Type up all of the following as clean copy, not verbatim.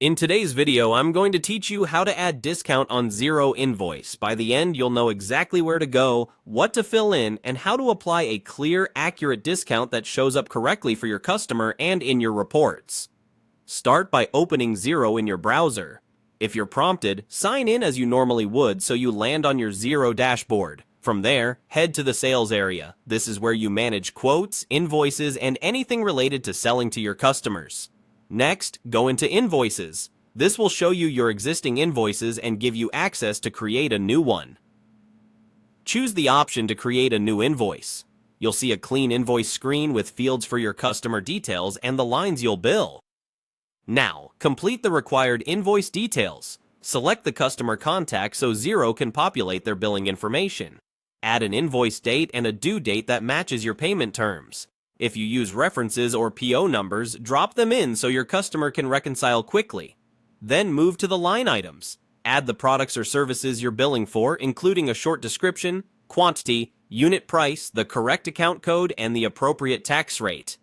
In today's video, I'm going to teach you how to add discount on Xero Invoice. By the end, you'll know exactly where to go, what to fill in, and how to apply a clear, accurate discount that shows up correctly for your customer and in your reports. Start by opening Xero in your browser. If you're prompted, sign in as you normally would so you land on your Xero dashboard. From there, head to the sales area. This is where you manage quotes, invoices, and anything related to selling to your customers. Next, go into Invoices. This will show you your existing invoices and give you access to create a new one. Choose the option to create a new invoice. You'll see a clean invoice screen with fields for your customer details and the lines you'll bill. Now, complete the required invoice details. Select the customer contact so Xero can populate their billing information. Add an invoice date and a due date that matches your payment terms. If you use references or PO numbers, drop them in so your customer can reconcile quickly. Then move to the line items. Add the products or services you're billing for, including a short description, quantity, unit price, the correct account code, and the appropriate tax rate.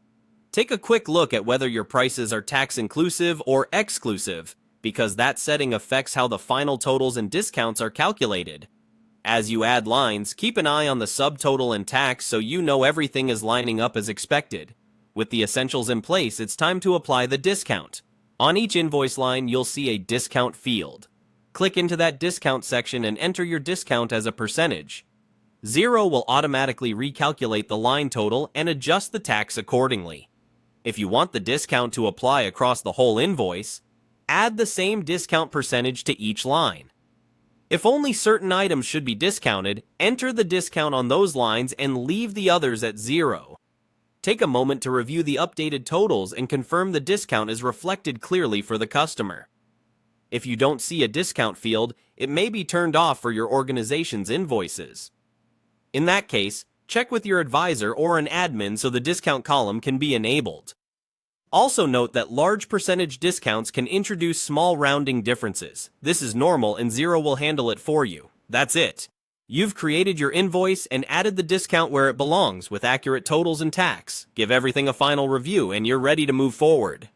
Take a quick look at whether your prices are tax inclusive or exclusive, because that setting affects how the final totals and discounts are calculated. As you add lines, keep an eye on the subtotal and tax so you know everything is lining up as expected. With the essentials in place, it's time to apply the discount. On each invoice line, you'll see a discount field. Click into that discount section and enter your discount as a percentage. Xero will automatically recalculate the line total and adjust the tax accordingly. If you want the discount to apply across the whole invoice, add the same discount percentage to each line. If only certain items should be discounted, enter the discount on those lines and leave the others at zero. Take a moment to review the updated totals and confirm the discount is reflected clearly for the customer. If you don't see a discount field, it may be turned off for your organization's invoices. In that case, check with your advisor or an admin so the discount column can be enabled. Also note that large percentage discounts can introduce small rounding differences. This is normal and Xero will handle it for you. That's it. You've created your invoice and added the discount where it belongs with accurate totals and tax. Give everything a final review and you're ready to move forward.